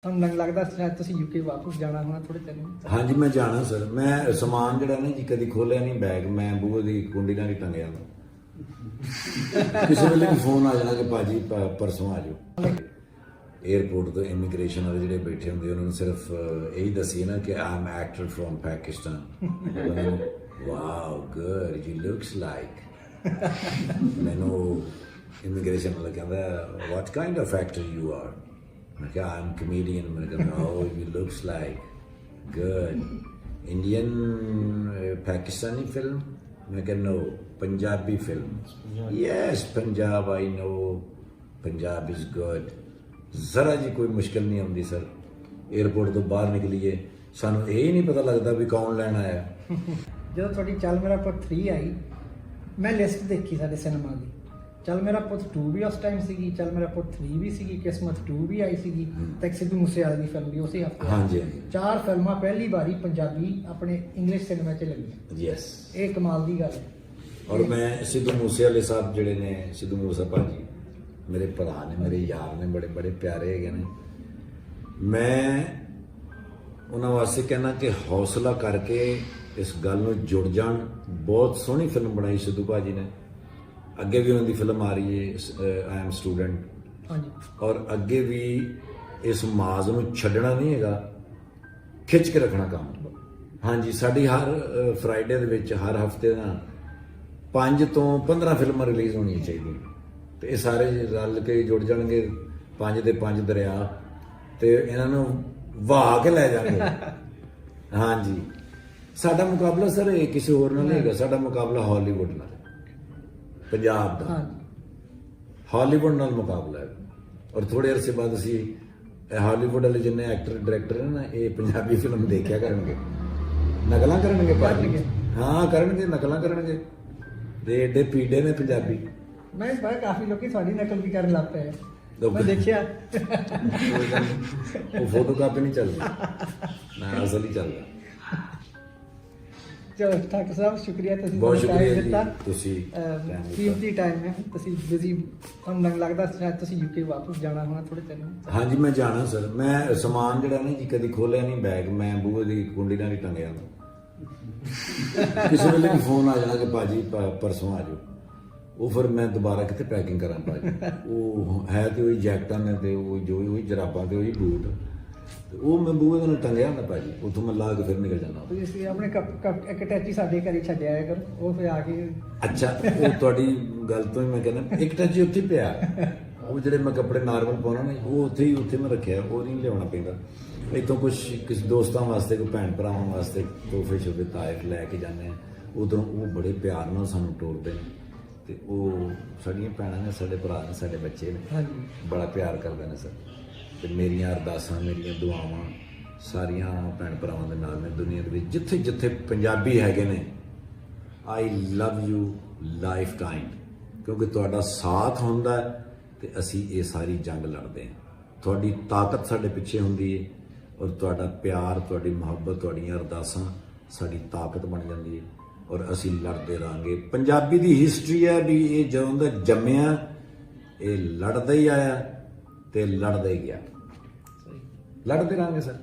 ਤੁਹਾਨੂੰ ਲੱਗਦਾ ਸ਼ਾਇਦ ਤੁਸੀਂ ਯੂਕੇ ਵਾਪਸ ਜਾਣਾ ਹੋਣਾ ਥੋੜੇ ਦਿਨ। ਹਾਂਜੀ ਮੈਂ ਜਾਣਾ ਸਰ। ਮੈਂ ਸਮਾਨ ਜਿਹੜਾ ਨਾ ਜੀ ਕਦੀ ਖੋਲਿਆ ਨਹੀਂ ਬੈਗ, ਮੈਂ ਬੂਹੇ ਦੀ ਕੁੰਡੀ ਨਾਲ ਹੀ ਟੰਗਿਆ। ਕਿਸੇ ਵੇਲੇ ਵੀ ਫੋਨ ਆ ਜਾਣਾ ਕਿ ਭਾਜੀ ਪਰਸੋਂ ਆ ਜਾਓ। 에어ਪੋਰਟ ਤੋਂ ਇਮੀਗ੍ਰੇਸ਼ਨ ਵਾਲੇ ਜਿਹੜੇ ਬੈਠੇ ਹੁੰਦੇ ਉਹਨਾਂ ਨੂੰ ਸਿਰਫ ਇਹੀ ਦੱਸੀਏ ਨਾ ਕਿ I am actor from Pakistan. Wow good you looks like. ਮੈਨੂੰ ਇਮੀਗ੍ਰੇਸ਼ਨ ਵਾਲਾ ਕਹਿੰਦਾ what kind of actor you are. मैं क्या आई एम कमेडियन। मैंने कहा oh you looks like good Indian Pakistani film। मैं कहा no Punjabi film। yes Punjab I know Punjab is good। जरा जी कोई मुश्किल नहीं आती सर। एयरपोर्ट तो बाहर निकलीए सानू यही नहीं पता लगता भी कौन लैन आया। ਜਦੋਂ ਤੁਹਾਡੀ ਚੱਲ ਮੇਰਾ ਪੁੱਤ 3 ਆਈ ਮੈਂ ਲਿਸਟ ਦੇਖੀ ਸਾਡੇ ਸਿਨੇਮਾ ਦੀ। ਚੱਲ ਮੇਰਾ ਪੁੱਤ 2 ਵੀ ਉਸ ਟਾਈਮ ਸੀਗੀ, ਚੱਲ ਮੇਰਾ ਪੁੱਤ 3 ਵੀ ਸੀਗੀ, ਕਿਸਮਤ 2 ਵੀ ਆਈ ਸੀਗੀ ਤੇ ਸਿੱਧੂ ਮੂਸੇਵਾਲੇ ਦੀ ਫਿਲਮ ਵੀ ਉਸੇ ਹਫਤੇ। ਹਾਂਜੀ 4 ਫਿਲਮਾਂ ਪਹਿਲੀ ਵਾਰੀ ਪੰਜਾਬੀ ਆਪਣੇ ਇੰਗਲਿਸ਼ ਸਿਨੇਮਾ 'ਚ ਲੱਗੀਆਂ। ਯੈਸ ਇਹ ਕਮਾਲ ਦੀ ਗੱਲ ਹੈ। ਔਰ ਮੈਂ ਸਿੱਧੂ ਮੂਸੇਵਾਲੇ ਸਾਹਿਬ ਜਿਹੜੇ ਨੇ, ਸਿੱਧੂ ਮੂਸਾ ਭਾਜੀ ਮੇਰੇ ਭਰਾ ਨੇ, ਮੇਰੇ ਯਾਰ ਨੇ, ਬੜੇ ਬੜੇ ਪਿਆਰੇ ਹੈਗੇ ਨੇ। ਮੈਂ ਉਹਨਾਂ ਵਾਸਤੇ ਕਹਿਣਾ ਕਿ ਹੌਸਲਾ ਕਰਕੇ ਇਸ ਗੱਲ ਨੂੰ ਜੁੜ ਜਾਣ। ਬਹੁਤ ਸੋਹਣੀ ਫਿਲਮ ਬਣਾਈ ਸਿੱਧੂ ਭਾਜੀ ਨੇ। ਅੱਗੇ ਵੀ ਉਹਨਾਂ ਦੀ ਫਿਲਮ ਆ ਰਹੀ ਹੈ ਆਈ ਐਮ ਸਟੂਡੈਂਟ। ਹਾਂਜੀ ਔਰ ਅੱਗੇ ਵੀ ਇਸ ਮਾਜ਼ ਨੂੰ ਛੱਡਣਾ ਨਹੀਂ ਹੈਗਾ, ਖਿੱਚ ਕੇ ਰੱਖਣਾ ਕੰਮ। ਹਾਂਜੀ ਸਾਡੀ ਹਰ ਫਰਾਈਡੇ ਦੇ ਵਿੱਚ ਹਰ ਹਫਤੇ ਦਾ 5 ਤੋਂ 15 ਫਿਲਮਾਂ ਰਿਲੀਜ਼ ਹੋਣੀਆਂ ਚਾਹੀਦੀਆਂ ਤੇ ਇਹ ਸਾਰੇ ਰਲ ਕੇ ਜੁੜ ਜਾਣਗੇ 5 ਦੇ 5 ਦਰਿਆ ਤੇ ਇਹਨਾਂ ਨੂੰ ਵਹਾ ਕੇ ਲੈ ਜਾਣਗੇ। ਹਾਂਜੀ ਸਾਡਾ ਮੁਕਾਬਲਾ ਸਰ ਇਹ ਕਿਸੇ ਹੋਰ ਨਾਲ ਨਹੀਂ ਹੈਗਾ। ਸਾਡਾ ਮੁਕਾਬਲਾ ਹਾਲੀਵੁੱਡ ਨਾਲ, ਪੰਜਾਬ ਦਾ ਹਾਲੀਵੁੱਡ ਨਾਲ ਮੁਕਾਬਲਾ ਹੈ। ਔਰ ਥੋੜੇ ਅਰਸੇ ਬਾਅਦ ਅਸੀਂ ਹਾਲੀਵੁੱਡ ਵਾਲੇ ਜਿੰਨੇ ਐਕਟਰ ਡਾਇਰੈਕਟਰ ਨੇ ਨਾ ਇਹ ਪੰਜਾਬੀ ਫਿਲਮ ਦੇਖਿਆ ਕਰਨਗੇ, ਨਕਲਾਂ ਕਰਨਗੇ ਭਾਜੀ। ਹਾਂ ਕਰਨਗੇ, ਨਕਲਾਂ ਕਰਨਗੇ ਤੇ ਏਡੇ ਪੀੜੇ ਨੇ ਪੰਜਾਬੀ। ਮੈਂ ਬਾਹਰ ਕਾਫੀ ਲੋਕੀ ਤੁਹਾਡੀ ਨਕਲ ਵੀ ਕਰਨ ਲੱਗ ਪਏ। ਮੈਂ ਦੇਖਿਆ ਉਹ ਫੋਟੋ ਕਾਪੀ ਨਹੀਂ ਚੱਲਦੀ ਨਾ, ਅਸਲ ਹੀ ਚੱਲਦਾ। ਚਲੋ ਡਾਕਟਰ ਸਾਹਿਬ ਸ਼ੁਕਰੀਆ ਤੁਸੀਂ ਬਹੁਤ ਸ਼ੁਕਰੀਆ ਜੀ, ਦਿੱਤਾ। ਤੁਸੀਂ ਕੀਮਤੀ ਟਾਈਮ ਹੈ, ਤੁਸੀਂ ਬਿਜ਼ੀ। ਤੁਹਾਨੂੰ ਲੱਗਦਾ ਸ਼ਾਇਦ ਤੁਸੀਂ ਯੂਕੇ ਵਾਪਸ ਜਾਣਾ ਹੋਣਾ ਥੋੜੇ ਦਿਨ। ਹਾਂਜੀ ਮੈਂ ਜਾਣਾ ਸਰ। ਮੈਂ ਸਮਾਨ ਜਿਹੜਾ ਨਾ ਜੀ ਕਦੀ ਖੋਲਿਆ ਨਹੀਂ ਬੈਗ, ਮੈਂ ਬੂਹੇ ਦੀ ਕੁੰਡੀ ਨਾਲ ਹੀ ਟੰਗਿਆ। ਕਿਸੇ ਵੇਲੇ ਵੀ ਫੋਨ ਆ ਜਾਣਾ ਕਿ ਭਾਜੀ ਪਰਸੋਂ ਆ ਜਾਓ। ਉਹ ਫਿਰ ਮੈਂ ਦੁਬਾਰਾ ਕਿੱਥੇ ਪੈਕਿੰਗ ਕਰਾਂ ਭਾਜੀ। ਉਹ ਹੈ ਤੇ ਉਹੀ ਜੈਕਟਾਂ ਨੇ ਤੇ ਉਹ ਜੋ ਉਹੀ ਜਰਾਬਾਂ ਤੇ ਉਹੀ ਬੂਟ ਤੇ ਉਹ ਮੈਂ ਬੂਹੇ ਦੇ ਨਾਲ ਟੰਗਿਆ ਹੁੰਦਾ ਭਾਜੀ। ਉੱਥੋਂ ਮੈਂ ਲਾ ਕੇ ਫਿਰ ਨਿਕਲ ਜਾਂਦਾ। ਤੁਸੀਂ ਆਪਣੇ ਇੱਕ ਟੈਚੀ ਸਾਡੇ ਘਰੇ ਛੱਡਿਆ ਆਇਆ ਕਰੋ, ਉਹ ਫਿਰ ਆ ਕੇ। ਅੱਛਾ ਉਹ ਤੁਹਾਡੀ ਗੱਲ ਤੋਂ ਹੀ ਮੈਂ ਕਹਿੰਦਾ ਇੱਕ ਟੈਚੀ ਉੱਥੇ ਪਿਆ। ਉਹ ਜਿਹੜੇ ਮੈਂ ਕੱਪੜੇ ਨਾਰਮਲ ਪਾਉਣਾ ਨਾ ਉਹ ਉੱਥੇ ਮੈਂ ਰੱਖਿਆ, ਉਹ ਨਹੀਂ ਲਿਆਉਣਾ ਪੈਂਦਾ। ਇੱਥੋਂ ਕਿਸੇ ਦੋਸਤਾਂ ਵਾਸਤੇ, ਕੋਈ ਭੈਣ ਭਰਾਵਾਂ ਵਾਸਤੇ ਤੋਹਫੇ ਸ਼ੋਫੇ ਤਾਇਫ ਲੈ ਕੇ ਜਾਂਦੇ ਆ। ਉਧਰੋਂ ਉਹ ਬੜੇ ਪਿਆਰ ਨਾਲ ਸਾਨੂੰ ਤੋਰਦੇ ਨੇ ਤੇ ਉਹ ਸਾਡੀਆਂ ਭੈਣਾਂ ਨੇ, ਸਾਡੇ ਭਰਾ ਨੇ, ਸਾਡੇ ਬੱਚੇ ਨੇ, ਬੜਾ ਪਿਆਰ ਕਰਦੇ ਨੇ ਸਰ। ਤੇ ਮੇਰੀਆਂ ਅਰਦਾਸਾਂ, ਮੇਰੀਆਂ ਦੁਆਵਾਂ ਸਾਰੀਆਂ ਭੈਣ ਭਰਾਵਾਂ ਦੇ ਨਾਲ ਨੇ ਦੁਨੀਆ ਦੇ ਵਿੱਚ ਜਿੱਥੇ ਜਿੱਥੇ ਪੰਜਾਬੀ ਹੈਗੇ ਨੇ। ਆਈ ਲਵ ਯੂ ਲਾਈਫ ਟਾਈਮ, ਕਿਉਂਕਿ ਤੁਹਾਡਾ ਸਾਥ ਹੁੰਦਾ ਤੇ ਅਸੀਂ ਇਹ ਸਾਰੀ ਜੰਗ ਲੜਦੇ ਹਾਂ। ਤੁਹਾਡੀ ਤਾਕਤ ਸਾਡੇ ਪਿੱਛੇ ਹੁੰਦੀ ਹੈ ਔਰ ਤੁਹਾਡਾ ਪਿਆਰ, ਤੁਹਾਡੀ ਮੁਹੱਬਤ, ਤੁਹਾਡੀਆਂ ਅਰਦਾਸਾਂ ਸਾਡੀ ਤਾਕਤ ਬਣ ਜਾਂਦੀ ਹੈ ਔਰ ਅਸੀਂ ਲੜਦੇ ਰਹਾਂਗੇ। ਪੰਜਾਬੀ ਦੀ ਹਿਸਟਰੀ ਹੈ ਵੀ ਇਹ ਜਦੋਂ ਦਾ ਜੰਮਿਆ ਇਹ ਲੜਦਾ ਹੀ ਆਇਆ ਤੇ ਲੜਦਾ ਹੀ ਗਿਆ। ਲੜਦੇ ਰਹਾਂਗੇ ਸਰ।